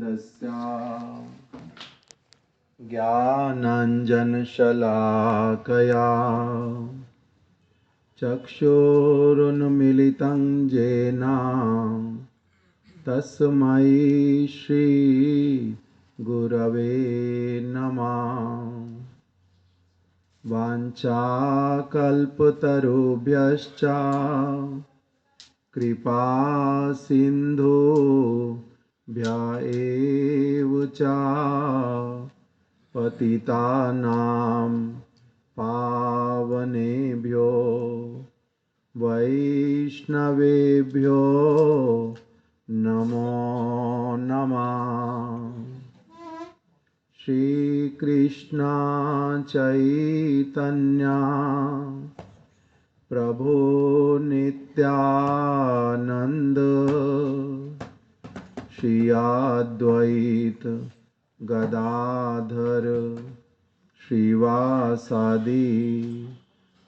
तस्य ज्ञानाञ्जनशलाकया चक्षुरुन्मीलितं येन तस्मै श्रीगुरवे नमः। वाञ्छाकल्पतरुभ्यश्च कृपा सिन्धुभ्य एव च पतितानां पावनेभ्यो वैष्णवेभ्यो नमो नमः। श्री कृष्ण चैतन्य प्रभु नित्यानंद श्री अद्वैत गदाधर श्रीवासादि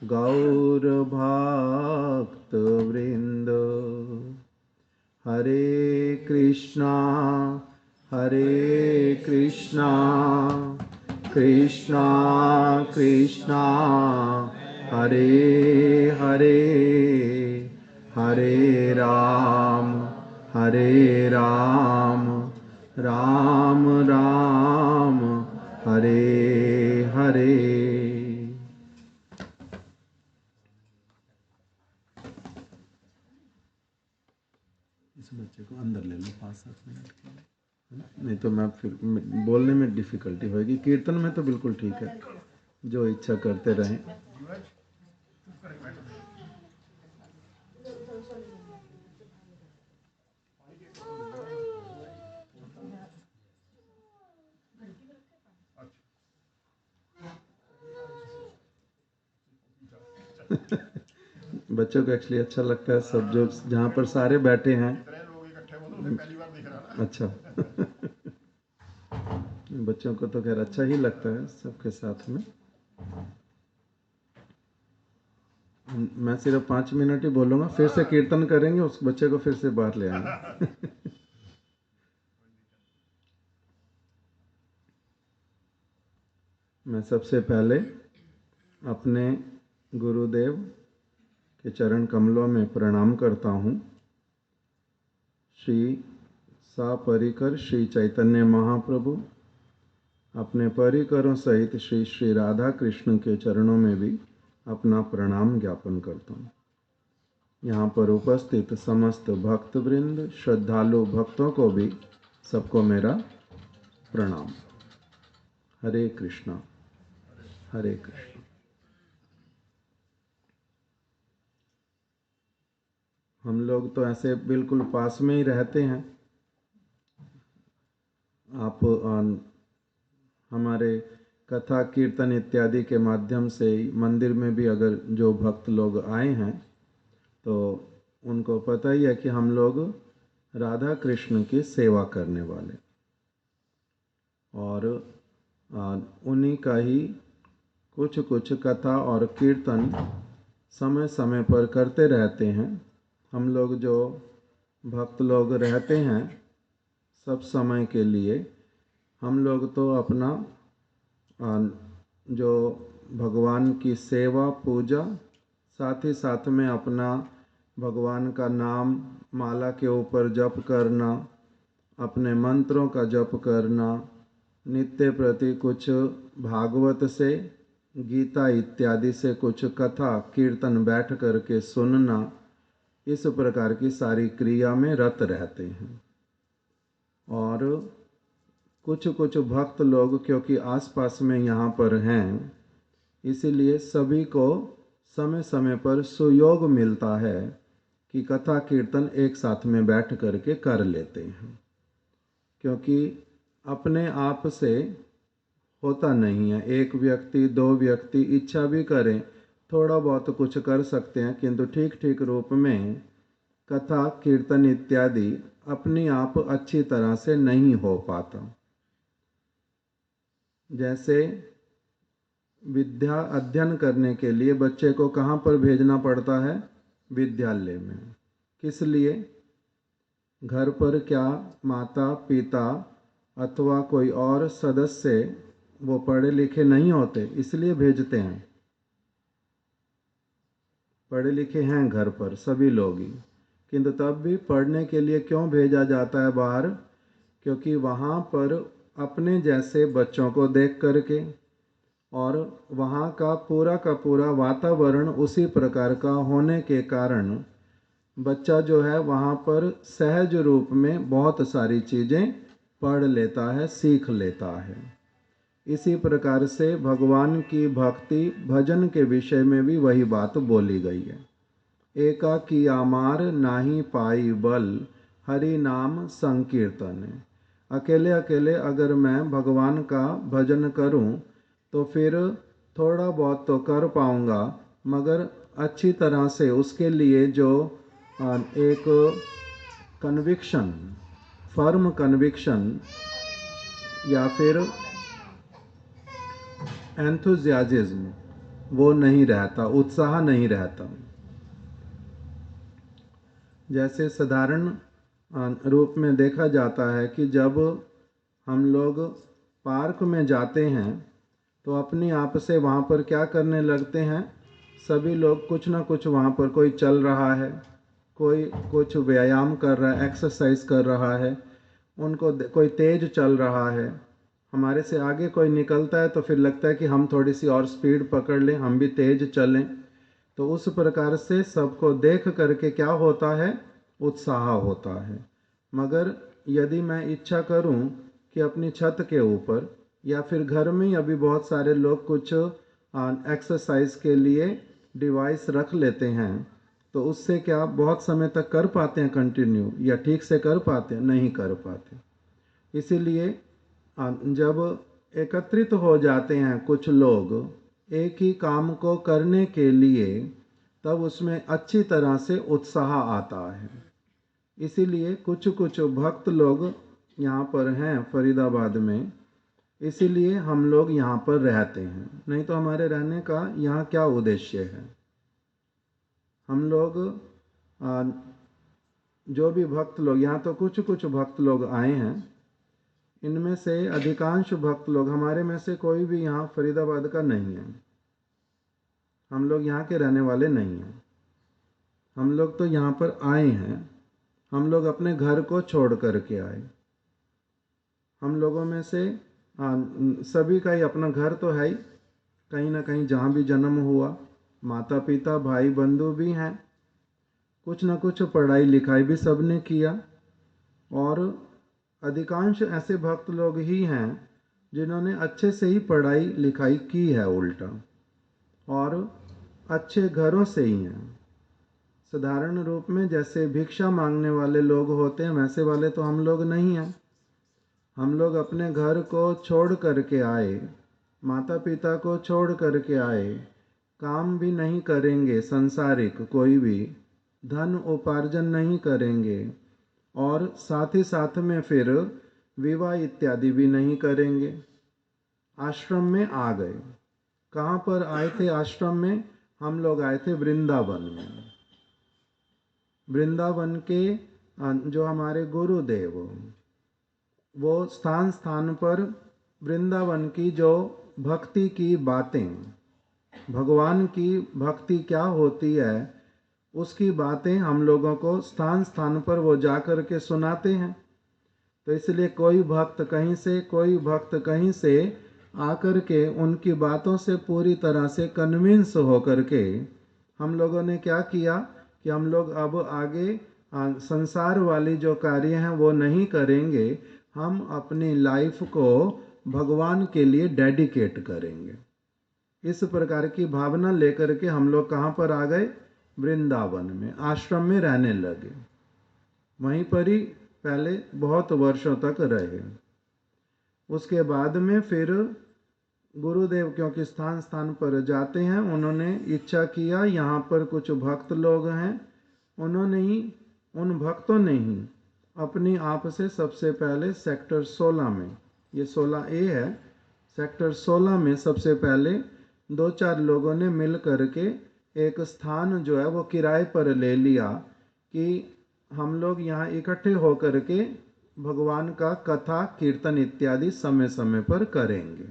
गौर भक्त वृंद। हरे कृष्णा कृष्णा कृष्णा हरे हरे, हरे राम राम राम हरे हरे। इस बच्चे को अंदर ले लो 5-7 मिनट के लिए, नहीं तो मैं फिर बोलने में डिफ़िकल्टी होगी। कीर्तन में तो बिल्कुल ठीक है, जो इच्छा करते रहें। बच्चों को एक्चुअली अच्छा लगता है, सब जो जहाँ पर सारे बैठे हैं। अच्छा बच्चों को तो खैर अच्छा ही लगता है सबके साथ में। मैं सिर्फ 5 मिनट ही बोलूँगा, फिर से कीर्तन करेंगे, उस बच्चे को फिर से बाहर ले आएंगे। मैं सबसे पहले अपने गुरुदेव के चरण कमलों में प्रणाम करता हूँ। श्री सपरिकर श्री चैतन्य महाप्रभु, अपने परिकरों सहित श्री श्री राधा कृष्ण के चरणों में भी अपना प्रणाम ज्ञापन करता हूँ। यहाँ पर उपस्थित समस्त भक्त वृंद, श्रद्धालु भक्तों को भी सबको मेरा प्रणाम। हरे कृष्णा हरे कृष्णा। हम लोग तो ऐसे बिल्कुल पास में ही रहते हैं। आप हमारे कथा कीर्तन इत्यादि के माध्यम से मंदिर में भी अगर जो भक्त लोग आए हैं तो उनको पता ही है कि हम लोग राधा कृष्ण की सेवा करने वाले, और उन्हीं का ही कुछ कुछ कथा और कीर्तन समय समय पर करते रहते हैं। हम लोग जो भक्त लोग रहते हैं सब समय के लिए, हम लोग तो अपना जो भगवान की सेवा पूजा, साथ ही साथ में अपना भगवान का नाम माला के ऊपर जप करना, अपने मंत्रों का जप करना, नित्य प्रति कुछ भागवत से, गीता इत्यादि से कुछ कथा कीर्तन बैठ करके सुनना, इस प्रकार की सारी क्रिया में रत रहते हैं। और कुछ कुछ भक्त लोग क्योंकि आसपास में यहाँ पर हैं, इसीलिए सभी को समय समय पर सुयोग मिलता है कि कथा कीर्तन एक साथ में बैठ करके कर लेते हैं। क्योंकि अपने आप से होता नहीं है, एक व्यक्ति 2 व्यक्ति इच्छा भी करें थोड़ा बहुत कुछ कर सकते हैं, किंतु ठीक ठीक रूप में कथा कीर्तन इत्यादि अपनी आप अच्छी तरह से नहीं हो पाता। जैसे विद्या अध्ययन करने के लिए बच्चे को कहाँ पर भेजना पड़ता है? विद्यालय में। किस लिए? घर पर क्या माता पिता अथवा कोई और सदस्य वो पढ़े लिखे नहीं होते, इसलिए भेजते हैं। पढ़े लिखे हैं घर पर सभी लोग ही, किंतु तब भी पढ़ने के लिए क्यों भेजा जाता है बाहर? क्योंकि वहाँ पर अपने जैसे बच्चों को देख करके और वहाँ का पूरा वातावरण उसी प्रकार का होने के कारण बच्चा जो है वहाँ पर सहज रूप में बहुत सारी चीज़ें पढ़ लेता है, सीख लेता है। इसी प्रकार से भगवान की भक्ति भजन के विषय में भी वही बात बोली गई है। एकाकी आमार नाही पाई बल, हरि नाम संकीर्तन। अकेले अकेले अगर मैं भगवान का भजन करूं तो फिर थोड़ा बहुत तो कर पाऊंगा, मगर अच्छी तरह से उसके लिए जो एक कन्विक्शन, फर्म कन्विक्शन या फिर एंथुजियाज्म वो नहीं रहता, उत्साह नहीं रहता। जैसे साधारण रूप में देखा जाता है कि जब हम लोग पार्क में जाते हैं तो अपने आप से वहाँ पर क्या करने लगते हैं? सभी लोग कुछ ना कुछ वहाँ पर, कोई चल रहा है, कोई कुछ व्यायाम कर रहा है, एक्सरसाइज कर रहा है, उनको कोई तेज चल रहा है। हमारे से आगे कोई निकलता है तो फिर लगता है कि हम थोड़ी सी और स्पीड पकड़ लें, हम भी तेज चलें। तो उस प्रकार से सबको देख करके क्या होता है? उत्साह होता है। मगर यदि मैं इच्छा करूं कि अपनी छत के ऊपर या फिर घर में ही, अभी बहुत सारे लोग कुछ एक्सरसाइज के लिए डिवाइस रख लेते हैं, तो उससे क्या बहुत समय तक कर पाते हैं कंटिन्यू, या ठीक से कर पाते हैं? नहीं कर पाते। इसीलिए जब एकत्रित हो जाते हैं कुछ लोग एक ही काम को करने के लिए, तब उसमें अच्छी तरह से उत्साह आता है। इसीलिए कुछ कुछ भक्त लोग यहाँ पर हैं फरीदाबाद में, इसीलिए हम लोग यहाँ पर रहते हैं, नहीं तो हमारे रहने का यहाँ क्या उद्देश्य है? हम लोग जो भी भक्त लोग यहाँ, तो कुछ कुछ भक्त लोग आए हैं, इनमें से अधिकांश भक्त लोग, हमारे में से कोई भी यहाँ फरीदाबाद का नहीं है। हम लोग यहाँ के रहने वाले नहीं हैं। हम लोग तो यहाँ पर आए हैं, हम लोग अपने घर को छोड़ करके आए। हम लोगों में से सभी का ही अपना घर तो है ही, कहीं ना कहीं जहाँ भी जन्म हुआ, माता पिता भाई बंधु भी हैं, कुछ ना कुछ पढ़ाई लिखाई भी सबने किया, और अधिकांश ऐसे भक्त लोग ही हैं जिन्होंने अच्छे से ही पढ़ाई लिखाई की है उल्टा, और अच्छे घरों से ही हैं। साधारण रूप में जैसे भिक्षा मांगने वाले लोग होते हैं, वैसे वाले तो हम लोग नहीं हैं। हम लोग अपने घर को छोड़ करके आए, माता पिता को छोड़ करके आए, काम भी नहीं करेंगे संसारिक कोई भी, धन उपार्जन नहीं करेंगे, और साथ ही साथ में फिर विवाह इत्यादि भी नहीं करेंगे। आश्रम में आ गए। कहाँ पर आए थे आश्रम में? हम लोग आए थे वृंदावन में। वृंदावन के जो हमारे गुरुदेव, वो स्थान स्थान पर वृंदावन की जो भक्ति की बातें, भगवान की भक्ति क्या होती है, उसकी बातें हम लोगों को स्थान स्थान पर वो जा कर के सुनाते हैं। तो इसलिए कोई भक्त कहीं से, कोई भक्त कहीं से आकर के उनकी बातों से पूरी तरह से कन्विंस हो कर के हम लोगों ने क्या किया कि हम लोग अब आगे संसार वाली जो कार्य हैं वो नहीं करेंगे, हम अपनी लाइफ को भगवान के लिए डेडिकेट करेंगे। इस प्रकार की भावना लेकर के हम लोग कहाँ पर आ गए? वृंदावन में, आश्रम में रहने लगे। वहीं पर ही पहले बहुत वर्षों तक रहे। उसके बाद में फिर गुरुदेव क्योंकि स्थान स्थान पर जाते हैं, उन्होंने इच्छा किया यहाँ पर कुछ भक्त लोग हैं, उन्होंने ही, उन भक्तों ने ही अपनी आप से सबसे पहले सेक्टर 16 में, ये 16A है, सेक्टर 16 में सबसे पहले 2-4 लोगों ने मिल करके एक स्थान जो है वो किराए पर ले लिया कि हम लोग यहाँ इकट्ठे होकर के भगवान का कथा कीर्तन इत्यादि समय समय पर करेंगे।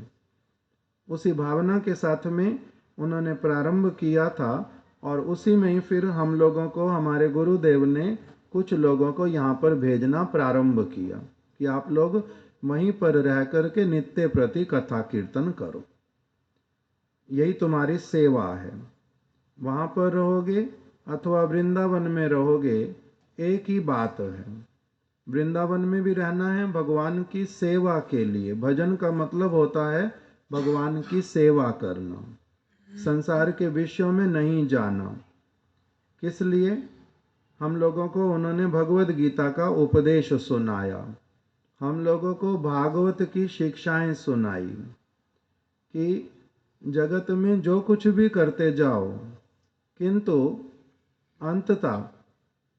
उसी भावना के साथ में उन्होंने प्रारंभ किया था और उसी में ही फिर हम लोगों को हमारे गुरुदेव ने कुछ लोगों को यहाँ पर भेजना प्रारंभ किया कि आप लोग वहीं पर रह कर के नित्य प्रति कथा कीर्तन करो, यही तुम्हारी सेवा है। वहाँ पर रहोगे अथवा वृंदावन में रहोगे, एक ही बात है। वृंदावन में भी रहना है भगवान की सेवा के लिए। भजन का मतलब होता है भगवान की सेवा करना, संसार के विषयों में नहीं जाना। किस लिए? हम लोगों को उन्होंने भगवद गीता का उपदेश सुनाया, हम लोगों को भागवत की शिक्षाएं सुनाई कि जगत में जो कुछ भी करते जाओ, किंतु अंततः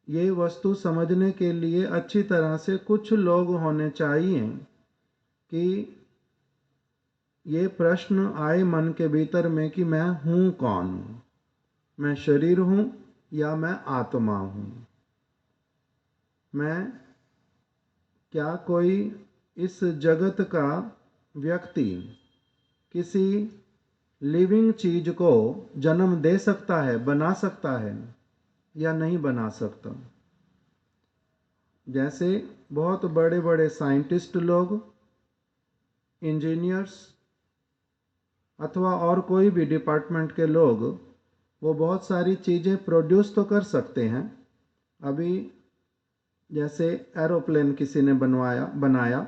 ये वस्तु समझने के लिए अच्छी तरह से कुछ लोग होने चाहिए कि ये प्रश्न आए मन के भीतर में कि मैं हूँ कौन हूँ, मैं शरीर हूँ या मैं आत्मा हूँ, मैं क्या कोई इस जगत का व्यक्ति किसी लिविंग चीज को जन्म दे सकता है, बना सकता है या नहीं बना सकता। जैसे बहुत बड़े बड़े साइंटिस्ट लोग, इंजीनियर्स अथवा और कोई भी डिपार्टमेंट के लोग, वो बहुत सारी चीज़ें प्रोड्यूस तो कर सकते हैं। अभी जैसे एरोप्लेन किसी ने बनाया,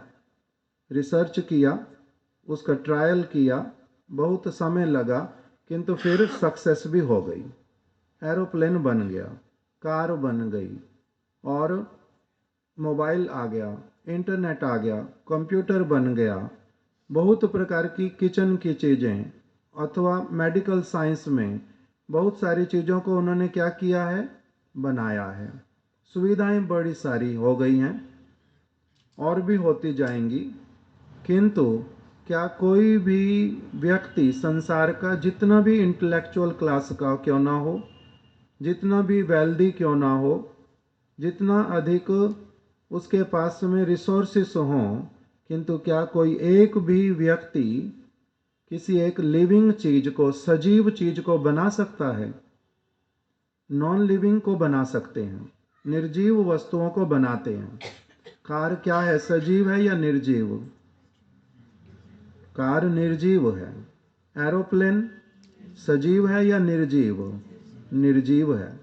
रिसर्च किया, उसका ट्रायल किया, बहुत समय लगा, किंतु फिर सक्सेस भी हो गई। एरोप्लेन बन गया, कार बन गई, और मोबाइल आ गया, इंटरनेट आ गया, कंप्यूटर बन गया, बहुत प्रकार की किचन की चीज़ें, अथवा मेडिकल साइंस में बहुत सारी चीज़ों को उन्होंने क्या किया है, बनाया है। सुविधाएं बड़ी सारी हो गई हैं और भी होती जाएंगी, किंतु क्या कोई भी व्यक्ति संसार का जितना भी इंटेलेक्चुअल क्लास का क्यों ना हो, जितना भी वेल्दी क्यों ना हो, जितना अधिक उसके पास में रिसोर्सेस हों, किंतु क्या कोई एक भी व्यक्ति किसी एक लिविंग चीज को, सजीव चीज को बना सकता है? नॉन लिविंग को बना सकते हैं, निर्जीव वस्तुओं को बनाते हैं। कार क्या है, सजीव है या निर्जीव? कार निर्जीव है। एरोप्लेन सजीव है या निर्जीव? निर्जीव है।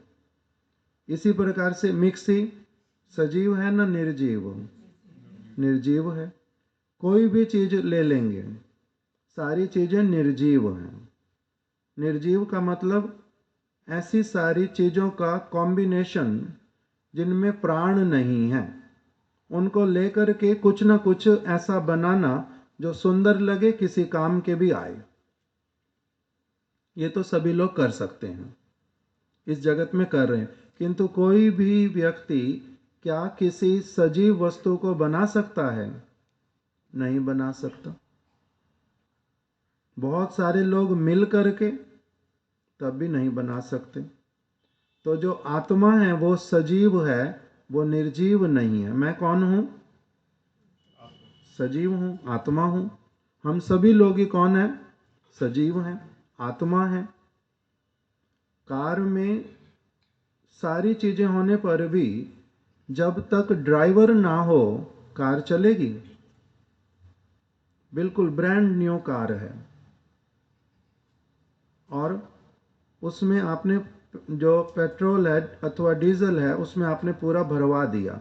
इसी प्रकार से मिक्सी सजीव है ना निर्जीव? निर्जीव है। कोई भी चीज ले लेंगे, सारी चीजें निर्जीव हैं। निर्जीव का मतलब ऐसी सारी चीजों का कॉम्बिनेशन जिनमें प्राण नहीं है, उनको लेकर के कुछ ना कुछ ऐसा बनाना जो सुंदर लगे, किसी काम के भी आए। ये तो सभी लोग कर सकते हैं, इस जगत में कर रहे हैं, किंतु कोई भी व्यक्ति क्या किसी सजीव वस्तु को बना सकता है? नहीं बना सकता। बहुत सारे लोग मिल करके तब भी नहीं बना सकते। तो जो आत्मा है वो सजीव है, वो निर्जीव नहीं है। मैं कौन हूं? सजीव हूं, आत्मा हूं। हम सभी लोग ही कौन है? सजीव हैं, आत्मा है। कार में सारी चीजें होने पर भी जब तक ड्राइवर ना हो कार चलेगी? बिल्कुल ब्रांड न्यू कार है और उसमें आपने जो पेट्रोल है अथवा डीजल है उसमें आपने पूरा भरवा दिया,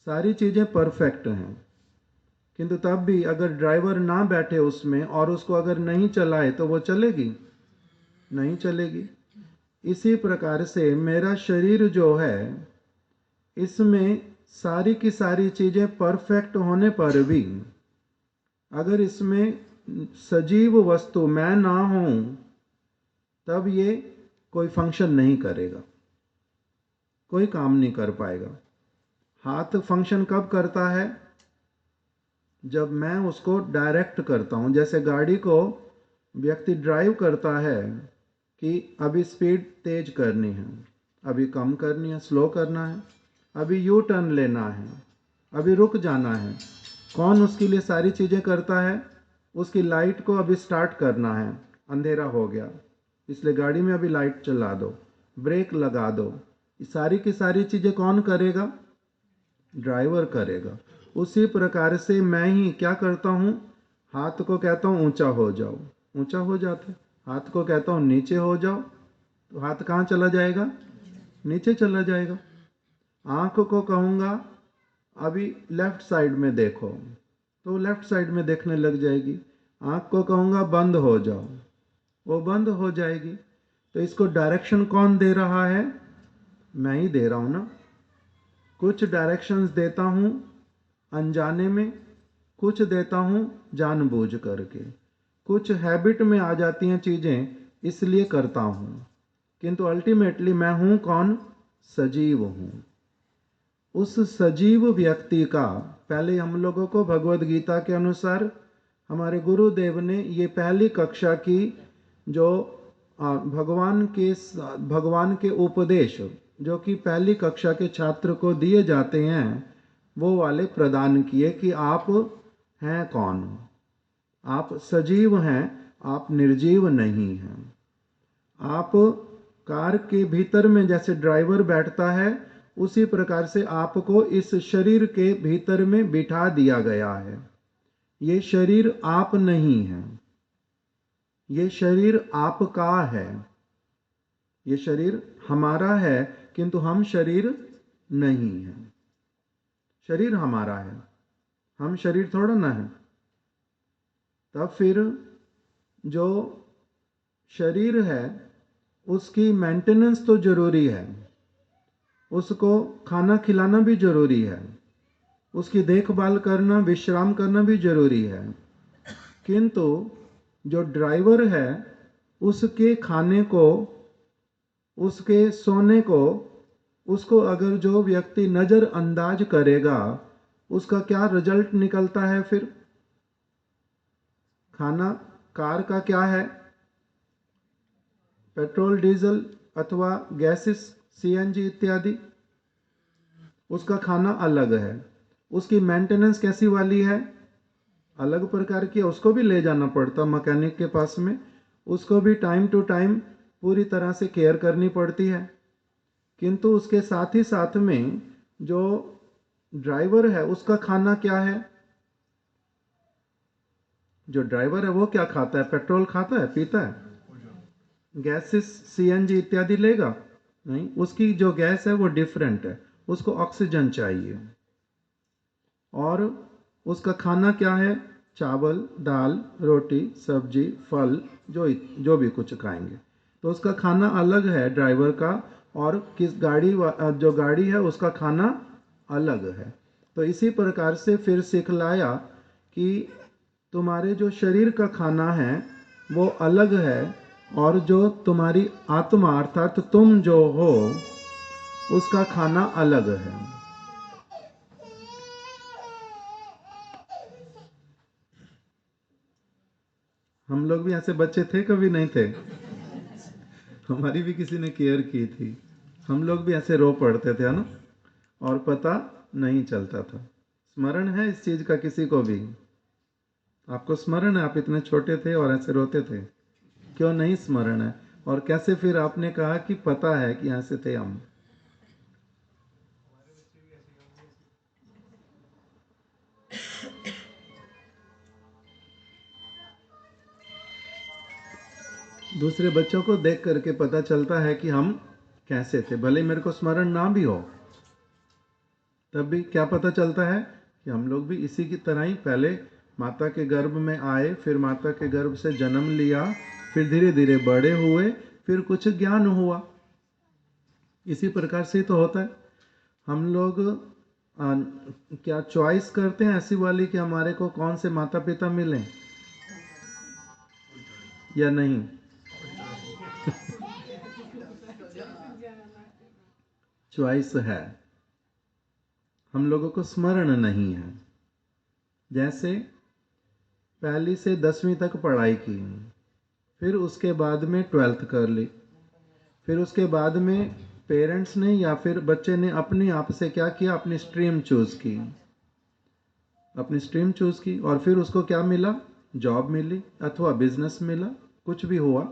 सारी चीज़ें परफेक्ट हैं, किंतु तब भी अगर ड्राइवर ना बैठे उसमें और उसको अगर नहीं चलाए तो वो चलेगी? नहीं चलेगी। इसी प्रकार से मेरा शरीर जो है, इसमें सारी की सारी चीज़ें परफेक्ट होने पर भी अगर इसमें सजीव वस्तु मैं ना हूं तब ये कोई फंक्शन नहीं करेगा, कोई काम नहीं कर पाएगा। हाथ फंक्शन कब करता है? जब मैं उसको डायरेक्ट करता हूं। जैसे गाड़ी को व्यक्ति ड्राइव करता है कि अभी स्पीड तेज करनी है, अभी कम करनी है, स्लो करना है, अभी यू टर्न लेना है, अभी रुक जाना है। कौन उसके लिए सारी चीज़ें करता है? उसकी लाइट को अभी स्टार्ट करना है, अंधेरा हो गया, इसलिए गाड़ी में अभी लाइट चला दो, ब्रेक लगा दो। सारी की सारी चीज़ें कौन करेगा? ड्राइवर करेगा। उसी प्रकार से मैं ही क्या करता हूँ? हाथ को कहता हूँ ऊंचा हो जाओ, ऊंचा हो जाता है। हाथ को कहता हूँ नीचे हो जाओ, तो हाथ कहाँ चला जाएगा? नीचे चला जाएगा। आँख को कहूँगा अभी लेफ्ट साइड में देखो, तो लेफ्ट साइड में देखने लग जाएगी। आँख को कहूँगा बंद हो जाओ, वो बंद हो जाएगी। तो इसको डायरेक्शन कौन दे रहा है? मैं ही दे रहा हूँ ना। कुछ डायरेक्शंस देता हूँ अनजाने में, कुछ देता हूँ जानबूझ करके। कुछ हैबिट में आ जाती हैं चीज़ें, इसलिए करता हूँ, किंतु अल्टीमेटली मैं हूँ कौन? सजीव हूँ। उस सजीव व्यक्ति का पहले हम लोगों को भगवद गीता के अनुसार हमारे गुरुदेव ने ये पहली कक्षा की जो भगवान के उपदेश जो कि पहली कक्षा के छात्र को दिए जाते हैं, वो वाले प्रदान किए कि आप हैं कौन? आप सजीव हैं, आप निर्जीव नहीं हैं। आप कार के भीतर में जैसे ड्राइवर बैठता है, उसी प्रकार से आपको इस शरीर के भीतर में बिठा दिया गया है। ये शरीर आप नहीं है, ये शरीर आपका है। ये शरीर हमारा है, किंतु हम शरीर नहीं है। शरीर हमारा है, हम शरीर थोड़ा ना है। तब फिर जो शरीर है उसकी मेंटेनेंस तो जरूरी है, उसको खाना खिलाना भी जरूरी है, उसकी देखभाल करना, विश्राम करना भी जरूरी है। किंतु जो ड्राइवर है उसके खाने को, उसके सोने को, उसको अगर जो व्यक्ति नज़रअंदाज करेगा, उसका क्या रिजल्ट निकलता है फिर? खाना कार का क्या है? पेट्रोल, डीजल अथवा गैसेस, सीएनजी इत्यादि। उसका खाना अलग है, उसकी मेंटेनेंस कैसी वाली है? अलग प्रकार की है। उसको भी ले जाना पड़ता मैकेनिक के पास में, उसको भी टाइम टू टाइम पूरी तरह से केयर करनी पड़ती है। किंतु उसके साथ ही साथ में जो ड्राइवर है उसका खाना क्या है? जो ड्राइवर है वो क्या खाता है? पेट्रोल खाता है, पीता है? गैसेस, सीएनजी इत्यादि लेगा? नहीं। उसकी जो गैस है वो डिफरेंट है, उसको ऑक्सीजन चाहिए। और उसका खाना क्या है? चावल, दाल, रोटी, सब्जी, फल, जो भी कुछ खाएंगे। तो उसका खाना अलग है ड्राइवर का, और जो गाड़ी है उसका खाना अलग है। तो इसी प्रकार से फिर सिखलाया कि तुम्हारे जो शरीर का खाना है वो अलग है, और जो तुम्हारी आत्मा अर्थात तुम जो हो उसका खाना अलग है। हम लोग भी ऐसे बच्चे थे, कभी नहीं थे? हमारी भी किसी ने केयर की थी। हम लोग भी ऐसे रो पड़ते थे, है ना? और पता नहीं चलता था। स्मरण है इस चीज का किसी को भी? आपको स्मरण है आप इतने छोटे थे और ऐसे रोते थे? क्यों नहीं स्मरण है? और कैसे फिर आपने कहा कि पता है कि ऐसे थे हम? दूसरे बच्चों को देख करके पता चलता है कि हम कैसे थे। भले मेरे को स्मरण ना भी हो, तब भी क्या पता चलता है कि हम लोग भी इसी की तरह ही पहले माता के गर्भ में आए, फिर माता के गर्भ से जन्म लिया, फिर धीरे धीरे बड़े हुए, फिर कुछ ज्ञान हुआ। इसी प्रकार से तो होता है। हम लोग क्या चॉइस करते हैं ऐसी वाली कि हमारे को कौन से माता पिता मिलें या नहीं? चॉइस है, हम लोगों को स्मरण नहीं है। जैसे पहली से 10वीं तक पढ़ाई की, फिर उसके बाद में 12th कर ली, फिर उसके बाद में पेरेंट्स ने या फिर बच्चे ने अपने आप से क्या किया? अपनी स्ट्रीम चूज की। अपनी स्ट्रीम चूज़ की और फिर उसको क्या मिला, जॉब मिली अथवा बिजनेस मिला, कुछ भी हुआ,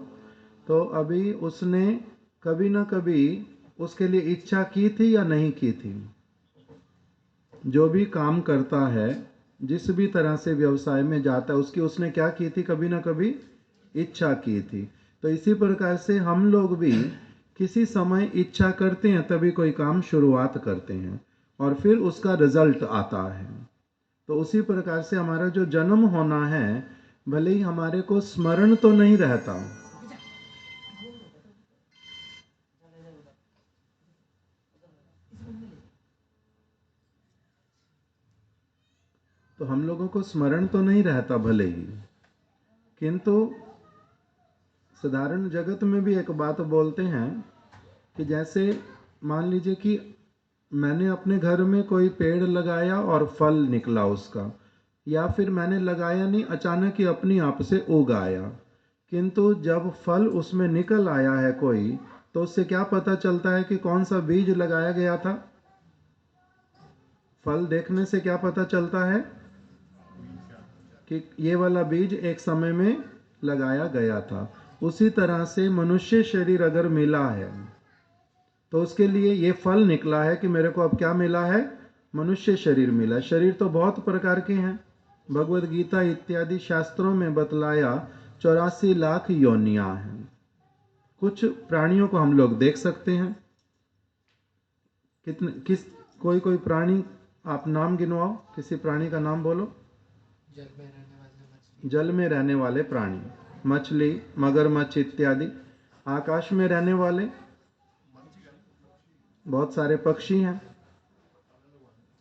तो अभी उसने कभी ना कभी उसके लिए इच्छा की थी या नहीं की थी। जो भी काम करता है, जिस भी तरह से व्यवसाय में जाता है, उसकी उसने क्या की थी, कभी ना कभी इच्छा की थी। तो इसी प्रकार से हम लोग भी किसी समय इच्छा करते हैं, तभी कोई काम शुरुआत करते हैं और फिर उसका रिजल्ट आता है। तो उसी प्रकार से हमारा जो जन्म होना है, भले ही हमारे को स्मरण तो नहीं रहता, तो हम लोगों को स्मरण तो नहीं रहता भले ही, किंतु साधारण जगत में भी एक बात बोलते हैं कि जैसे मान लीजिए कि मैंने अपने घर में कोई पेड़ लगाया और फल निकला उसका, या फिर मैंने लगाया नहीं, अचानक ही अपनी आप से उग आया, किंतु जब फल उसमें निकल आया है कोई, तो उससे क्या पता चलता है कि कौन सा बीज लगाया गया था। फल देखने से क्या पता चलता है कि ये वाला बीज एक समय में लगाया गया था। उसी तरह से मनुष्य शरीर अगर मिला है, तो उसके लिए ये फल निकला है कि मेरे को अब क्या मिला है, मनुष्य शरीर मिला। शरीर तो बहुत प्रकार के हैं, भगवत गीता इत्यादि शास्त्रों में बतलाया 84 लाख योनियां हैं। कुछ प्राणियों को हम लोग देख सकते हैं, कितने किस कोई प्राणी, आप नाम गिनवाओ, किसी प्राणी का नाम बोलो। जल में रहने वाले प्राणी, मछली, मगरमच्छ इत्यादि। आकाश में रहने वाले बहुत सारे पक्षी हैं,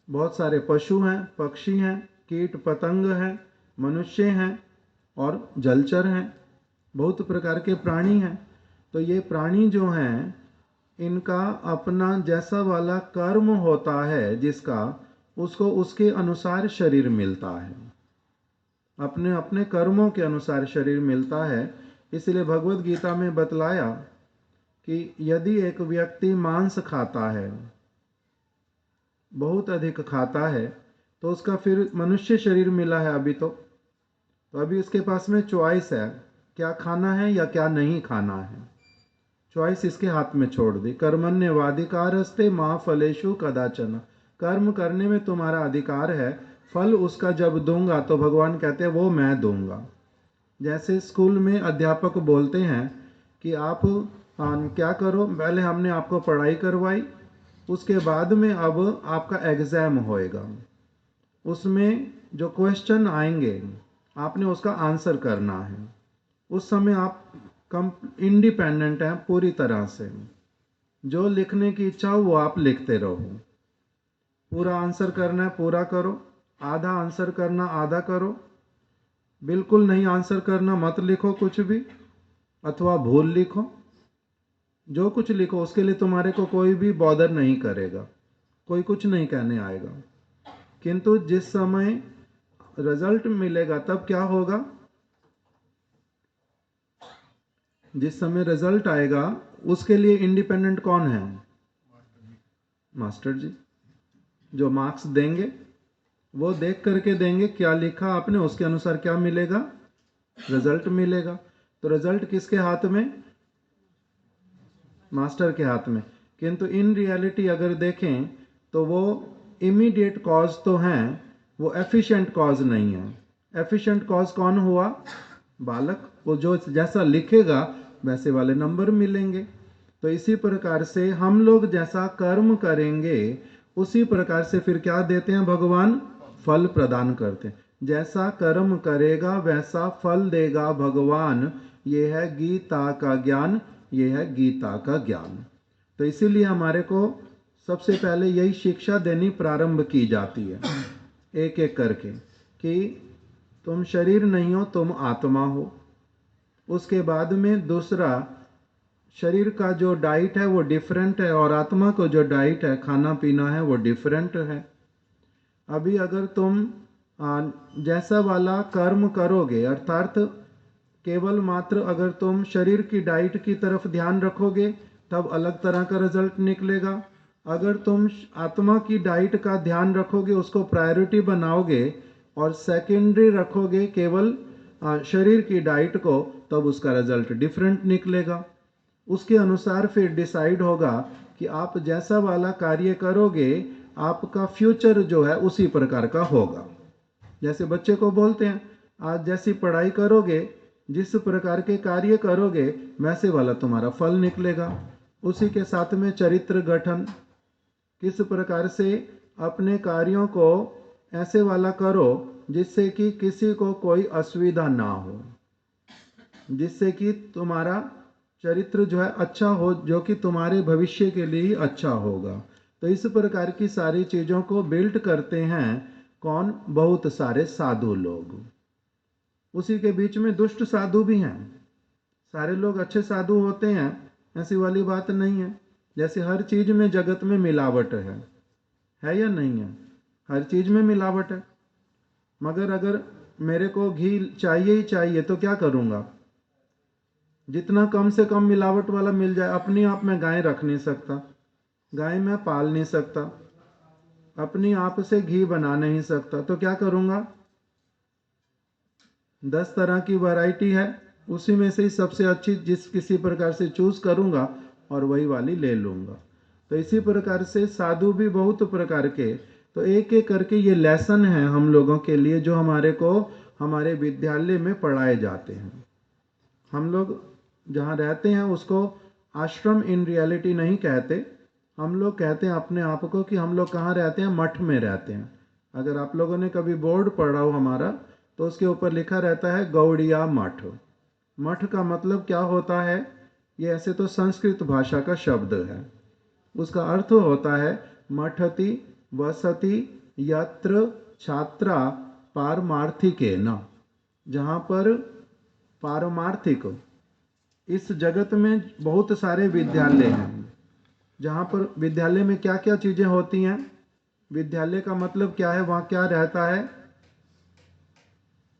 बहुत सारे पशु हैं, पक्षी हैं, कीट पतंग हैं, मनुष्य हैं और जलचर हैं, बहुत प्रकार के प्राणी हैं। तो ये प्राणी जो हैं, इनका अपना जैसा वाला कर्म होता है जिसका, उसको उसके अनुसार शरीर मिलता है, अपने अपने कर्मों के अनुसार शरीर मिलता है। इसलिए भगवत गीता में बतलाया कि यदि एक व्यक्ति मांस खाता है, बहुत अधिक खाता है, तो उसका फिर मनुष्य शरीर मिला है अभी तो अभी उसके पास में चॉइस है, क्या खाना है या क्या नहीं खाना है। चॉइस इसके हाथ में छोड़ दी। कर्मण्यवाधिकारस्ते मां फलेषु कदाचन, कर्म करने में तुम्हारा अधिकार है, फल उसका जब दूंगा तो भगवान कहते हैं वो मैं दूंगा। जैसे स्कूल में अध्यापक बोलते हैं कि आप क्या करो, पहले हमने आपको पढ़ाई करवाई, उसके बाद में अब आपका एग्ज़ाम होएगा, उसमें जो क्वेश्चन आएंगे आपने उसका आंसर करना है। उस समय आप कम इंडिपेंडेंट हैं पूरी तरह से, जो लिखने की इच्छा हो वो आप लिखते रहो, पूरा आंसर करना है पूरा करो, आधा आंसर करना आधा करो, बिल्कुल नहीं आंसर करना मत लिखो कुछ भी, अथवा भूल लिखो। जो कुछ लिखो उसके लिए तुम्हारे को कोई भी बॉदर नहीं करेगा, कोई कुछ नहीं कहने आएगा, किंतु जिस समय रिजल्ट मिलेगा तब क्या होगा, जिस समय रिजल्ट आएगा उसके लिए इंडिपेंडेंट कौन है, मास्टर जी। जो मार्क्स देंगे वो देख करके देंगे, क्या लिखा आपने उसके अनुसार क्या मिलेगा, रिजल्ट मिलेगा। तो रिजल्ट किसके हाथ में, मास्टर के हाथ में। किंतु इन रियलिटी अगर देखें तो वो इमीडिएट कॉज तो हैं, वो एफिशिएंट कॉज नहीं है। एफिशिएंट कॉज कौन हुआ, बालक, वो जो जैसा लिखेगा वैसे वाले नंबर मिलेंगे। तो इसी प्रकार से हम लोग जैसा कर्म करेंगे उसी प्रकार से फिर क्या देते हैं भगवान, फल प्रदान करते हैं। जैसा कर्म करेगा वैसा फल देगा भगवान। ये है गीता का ज्ञान, ये है गीता का ज्ञान। तो इसीलिए हमारे को सबसे पहले यही शिक्षा देनी प्रारंभ की जाती है, एक एक करके, कि तुम शरीर नहीं हो, तुम आत्मा हो। उसके बाद में दूसरा, शरीर का जो डाइट है वो डिफरेंट है और आत्मा को जो डाइट है, खाना पीना है, वो डिफरेंट है। अभी अगर तुम जैसा वाला कर्म करोगे, अर्थात केवल मात्र अगर तुम शरीर की डाइट की तरफ ध्यान रखोगे तब अलग तरह का रिजल्ट निकलेगा। अगर तुम आत्मा की डाइट का ध्यान रखोगे, उसको प्रायोरिटी बनाओगे, और सेकेंडरी रखोगे केवल शरीर की डाइट को, तब उसका रिजल्ट डिफरेंट निकलेगा। उसके अनुसार फिर डिसाइड होगा कि आप जैसा वाला कार्य करोगे आपका फ्यूचर जो है उसी प्रकार का होगा। जैसे बच्चे को बोलते हैं आज जैसी पढ़ाई करोगे, जिस प्रकार के कार्य करोगे वैसे वाला तुम्हारा फल निकलेगा। उसी के साथ में चरित्र गठन, किस प्रकार से अपने कार्यों को ऐसे वाला करो जिससे कि किसी को कोई असुविधा ना हो, जिससे कि तुम्हारा चरित्र जो है अच्छा हो, जो कि तुम्हारे भविष्य के लिए ही अच्छा होगा। तो इस प्रकार की सारी चीज़ों को बिल्ड करते हैं कौन? बहुत सारे साधु लोग। उसी के बीच में दुष्ट साधु भी हैं। सारे लोग अच्छे साधु होते हैं ऐसी वाली बात नहीं है। जैसे हर चीज में जगत में मिलावट है या नहीं है? हर चीज में मिलावट है। मगर अगर मेरे को घी चाहिए ही चाहिए तो क्या करूँगा? जितना कम से कम मिलावट वाला मिल जाए। अपने आप में गाय रख नहीं सकता, गाय मैं पाल नहीं सकता, अपनी आप से घी बना नहीं सकता, तो क्या करूँगा? 10 तरह की वैरायटी है, उसी में से ही सबसे अच्छी जिस किसी प्रकार से चूज करूँगा और वही वाली ले लूँगा। तो इसी प्रकार से साधु भी बहुत प्रकार के, तो एक एक करके ये लेसन है हम लोगों के लिए जो हमारे को हमारे विद्यालय में पढ़ाए जाते हैं। हम लोग जहाँ रहते हैं उसको आश्रम इन रियलिटी नहीं कहते, हम लोग कहते हैं अपने आप को कि हम लोग कहाँ रहते हैं? मठ में रहते हैं। अगर आप लोगों ने कभी बोर्ड पढ़ा हो हमारा, तो उसके ऊपर लिखा रहता है गौड़िया मठ। मठ का मतलब क्या होता है? ये ऐसे तो संस्कृत भाषा का शब्द है, उसका अर्थ होता है मठति वसति यत्र छात्रा पारमार्थिकेन। जहाँ पर पारमार्थिक, इस जगत में बहुत सारे विद्यालय हैं, जहाँ पर विद्यालय में क्या क्या चीज़ें होती हैं? विद्यालय का मतलब क्या है? वहाँ क्या रहता है?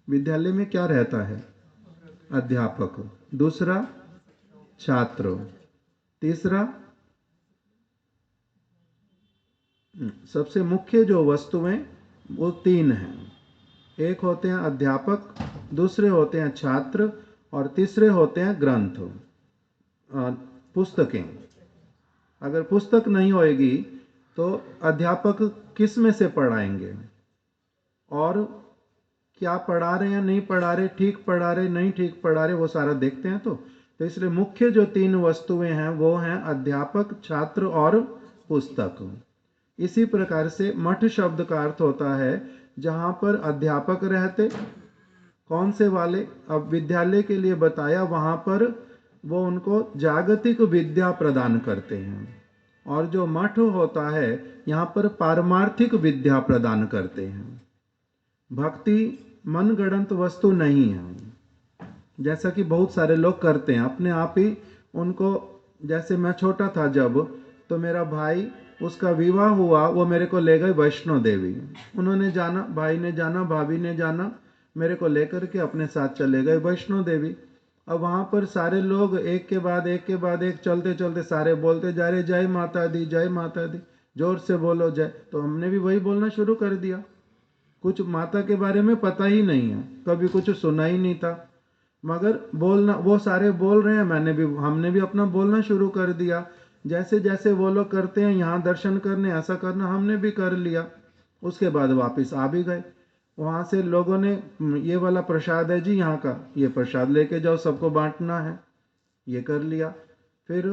विद्यालय में क्या रहता है? अध्यापक, दूसरा छात्र, तीसरा सबसे मुख्य जो वस्तुएं वो 3 हैं। एक होते हैं अध्यापक, दूसरे होते हैं छात्र और तीसरे होते हैं ग्रंथ, पुस्तकें। अगर पुस्तक नहीं होएगी तो अध्यापक किस में से पढ़ाएंगे? और क्या पढ़ा रहे हैं, नहीं पढ़ा रहे, ठीक पढ़ा रहे, नहीं ठीक पढ़ा रहे, वो सारा देखते हैं। तो इसलिए मुख्य जो 3 वस्तुएं हैं वो हैं अध्यापक, छात्र और पुस्तक। इसी प्रकार से मठ शब्द का अर्थ होता है जहाँ पर अध्यापक रहते, कौन से वाले? अब विद्यालय के लिए बताया, वहाँ पर वो उनको जागतिक विद्या प्रदान करते हैं। और जो मठ होता है यहाँ पर पारमार्थिक विद्या प्रदान करते हैं। भक्ति मनगढ़ंत वस्तु नहीं है, जैसा कि बहुत सारे लोग करते हैं अपने आप ही उनको। जैसे मैं छोटा था जब, तो मेरा भाई, उसका विवाह हुआ, वो मेरे को ले गए वैष्णो देवी। उन्होंने जाना, भाई ने जाना, भाभी ने जाना, मेरे को लेकर के अपने साथ चले गए वैष्णो देवी। अब वहाँ पर सारे लोग एक के बाद एक चलते चलते सारे बोलते जा रहे जय माता दी, जय माता दी, जोर से बोलो जय। तो हमने भी वही बोलना शुरू कर दिया। कुछ माता के बारे में पता ही नहीं है, कभी कुछ सुना ही नहीं था, मगर बोलना, वो सारे बोल रहे हैं, हमने भी अपना बोलना शुरू कर दिया। जैसे जैसे वो लोग करते हैं यहाँ दर्शन करने, ऐसा करना हमने भी कर लिया। उसके बाद वापस आ भी गए। वहाँ से लोगों ने ये वाला प्रसाद है जी यहाँ का, ये प्रसाद लेके जाओ, सबको बांटना है, ये कर लिया। फिर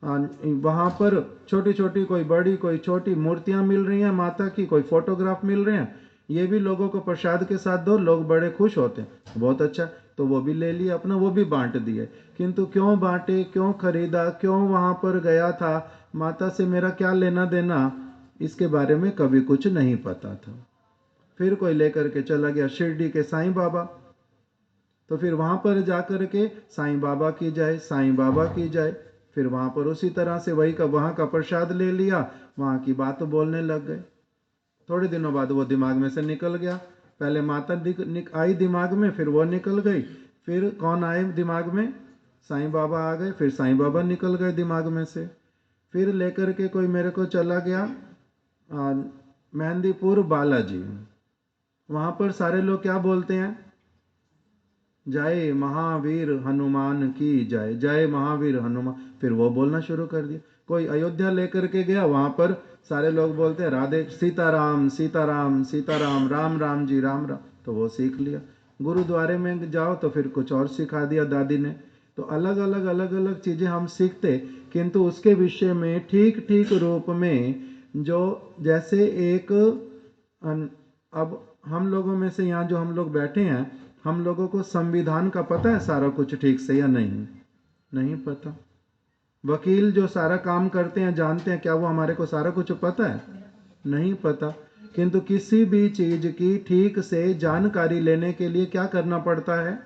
वहाँ पर छोटी छोटी, कोई बड़ी कोई छोटी मूर्तियाँ मिल रही हैं माता की, कोई फोटोग्राफ मिल रहे हैं, ये भी लोगों को प्रसाद के साथ दो, लोग बड़े खुश होते हैं, बहुत अच्छा। तो वो भी ले लिए अपना, वो भी बांट दिए। किंतु क्यों बांटे, क्यों खरीदा, क्यों वहाँ पर गया था, माता से मेरा क्या लेना देना, इसके बारे में कभी कुछ नहीं पता था। फिर कोई लेकर के चला गया शिरडी के साईं बाबा, तो फिर वहाँ पर जाकर के साईं बाबा की जाए, साईं बाबा की जाए। फिर वहाँ पर उसी तरह से वहाँ का प्रसाद ले लिया, वहाँ की बात बोलने लग गए। थोड़े दिनों बाद वो दिमाग में से निकल गया। पहले माता आई दिमाग में, फिर वो निकल गई, फिर कौन आए दिमाग में? साईं बाबा आ गए, फिर साईं बाबा निकल गए दिमाग में से। फिर लेकर के कोई मेरे को चला गया मेहंदीपुर बालाजी। वहाँ पर सारे लोग क्या बोलते हैं? जय महावीर हनुमान की जय, जय महावीर हनुमान। फिर वो बोलना शुरू कर दिया। कोई अयोध्या लेकर के गया, वहां पर सारे लोग बोलते हैं राधे सीताराम सीताराम सीताराम, राम राम जी राम राम, तो वो सीख लिया। गुरुद्वारे में जाओ तो फिर कुछ और सिखा दिया दादी ने। तो अलग अलग चीजें हम सीखते, किंतु उसके विषय में ठीक ठीक रूप में जो जैसे एक अब हम लोगों में से यहाँ जो हम लोग बैठे हैं, हम लोगों को संविधान का पता है सारा कुछ ठीक से या नहीं? नहीं पता। वकील जो सारा काम करते हैं जानते हैं क्या वो हमारे को सारा कुछ पता है? नहीं पता। किंतु किसी भी चीज की ठीक से जानकारी लेने के लिए क्या करना पड़ता है?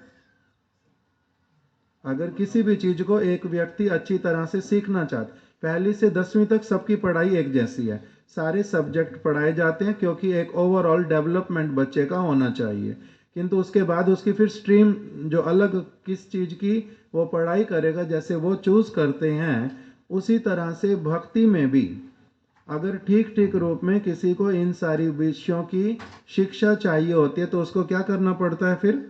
अगर किसी भी चीज को एक व्यक्ति अच्छी तरह से सीखना चाहता, पहली से 10वीं तक सबकी पढ़ाई एक जैसी है, सारे सब्जेक्ट पढ़ाए जाते हैं क्योंकि एक ओवरऑल डेवलपमेंट बच्चे का होना चाहिए। किंतु उसके बाद उसकी फिर स्ट्रीम जो अलग किस चीज की वो पढ़ाई करेगा, जैसे वो चूज करते हैं, उसी तरह से भक्ति में भी अगर ठीक ठीक रूप में किसी को इन सारी विषयों की शिक्षा चाहिए होती है तो उसको क्या करना पड़ता है? फिर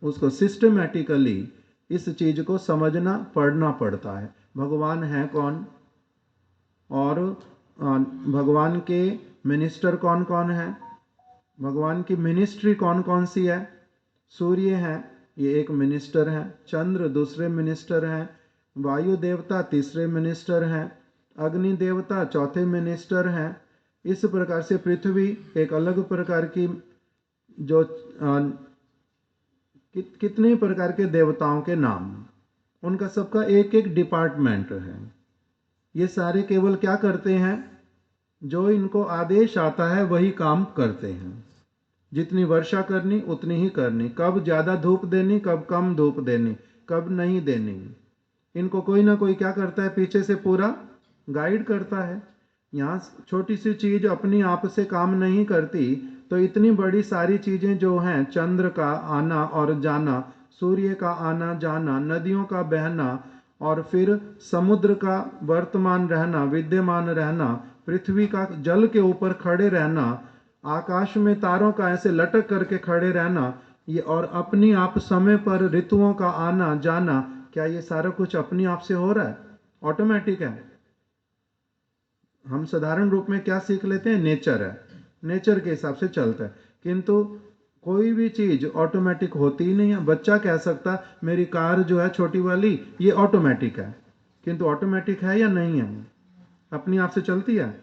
उसको सिस्टमैटिकली इस चीज को समझना पढ़ना पड़ता है। भगवान है कौन, और भगवान के मिनिस्टर कौन कौन है, भगवान की मिनिस्ट्री कौन कौन सी है? सूर्य है, ये एक मिनिस्टर है। चंद्र दूसरे मिनिस्टर हैं। वायु देवता तीसरे मिनिस्टर हैं। अग्नि देवता चौथे मिनिस्टर हैं। इस प्रकार से पृथ्वी एक अलग प्रकार की जो कितने प्रकार के देवताओं के नाम, उनका सबका एक एक डिपार्टमेंट है। ये सारे केवल क्या करते हैं? जो इनको आदेश आता है वही काम करते हैं। जितनी वर्षा करनी उतनी ही करनी, कब ज्यादा धूप देनी कब कम धूप देनी, कब नहीं देनी, इनको कोई ना कोई क्या करता है? पीछे से पूरा गाइड करता है। यहाँ छोटी सी चीज अपनी आप से काम नहीं करती, तो इतनी बड़ी सारी चीजें जो हैं, चंद्र का आना और जाना, सूर्य का आना जाना, नदियों का बहना, और फिर समुद्र का वर्तमान रहना, विद्यमान रहना, पृथ्वी का जल के ऊपर खड़े रहना, आकाश में तारों का ऐसे लटक करके खड़े रहना, ये और अपनी आप समय पर ऋतुओं का आना जाना, क्या ये सारा कुछ अपनी आप से हो रहा है? ऑटोमेटिक है। हम साधारण रूप में क्या सीख लेते हैं? नेचर है, नेचर के हिसाब से चलता है। किंतु कोई भी चीज ऑटोमेटिक होती ही नहीं है। बच्चा कह सकता मेरी कार जो है छोटी वाली ये ऑटोमेटिक है, किंतु ऑटोमेटिक है या नहीं है? अपनी आप से चलती है।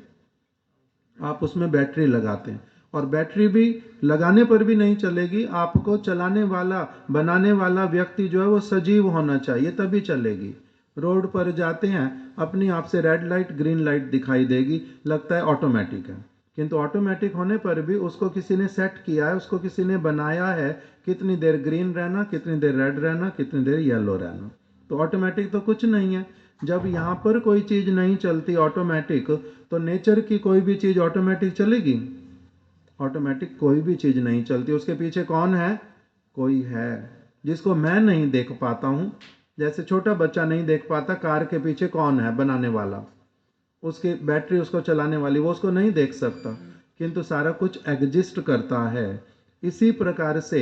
आप उसमें बैटरी लगाते हैं और बैटरी भी लगाने पर भी नहीं चलेगी, आपको चलाने वाला बनाने वाला व्यक्ति जो है वो सजीव होना चाहिए तभी चलेगी। रोड पर जाते हैं, अपनी आप से रेड लाइट ग्रीन लाइट दिखाई देगी, लगता है ऑटोमेटिक है, किंतु ऑटोमेटिक होने पर भी उसको किसी ने सेट किया है, उसको किसी ने बनाया है, कितनी देर ग्रीन रहना, कितनी देर रेड रहना, कितनी देर येलो रहना। तो ऑटोमेटिक तो कुछ नहीं है। जब यहाँ पर कोई चीज नहीं चलती ऑटोमेटिक, तो नेचर की कोई भी चीज ऑटोमेटिक चलेगी? ऑटोमेटिक कोई भी चीज नहीं चलती। उसके पीछे कौन है? कोई है जिसको मैं नहीं देख पाता हूं। जैसे छोटा बच्चा नहीं देख पाता कार के पीछे कौन है बनाने वाला, उसकी बैटरी उसको चलाने वाली, वो उसको नहीं देख सकता, किंतु सारा कुछ एग्जिस्ट करता है। इसी प्रकार से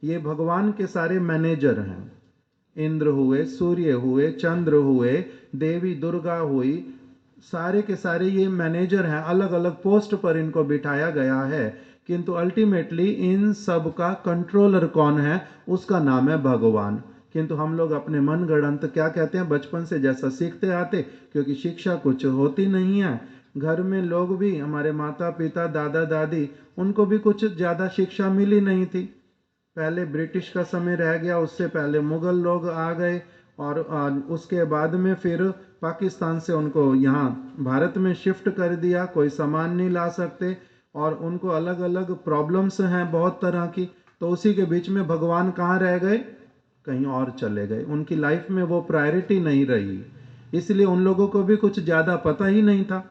ये भगवान के सारे मैनेजर हैं। इंद्र हुए, सूर्य हुए, चंद्र हुए, देवी दुर्गा हुई, सारे के सारे ये मैनेजर हैं। अलग अलग पोस्ट पर इनको बिठाया गया है, किंतु अल्टीमेटली इन सब का कंट्रोलर कौन है? उसका नाम है भगवान। किंतु हम लोग अपने मन गढ़ंत क्या कहते हैं? बचपन से जैसा सीखते आते, क्योंकि शिक्षा कुछ होती नहीं है। घर में लोग भी, हमारे माता पिता दादा दादी, उनको भी कुछ ज्यादा शिक्षा मिली नहीं थी। पहले ब्रिटिश का समय रह गया, उससे पहले मुगल लोग आ गए, और उसके बाद में फिर पाकिस्तान से उनको यहाँ भारत में शिफ्ट कर दिया। कोई सामान नहीं ला सकते और उनको अलग अलग प्रॉब्लम्स हैं बहुत तरह की। तो उसी के बीच में भगवान कहाँ रह गए? कहीं और चले गए। उनकी लाइफ में वो प्रायोरिटी नहीं रही, इसलिए उन लोगों को भी कुछ ज़्यादा पता ही नहीं था।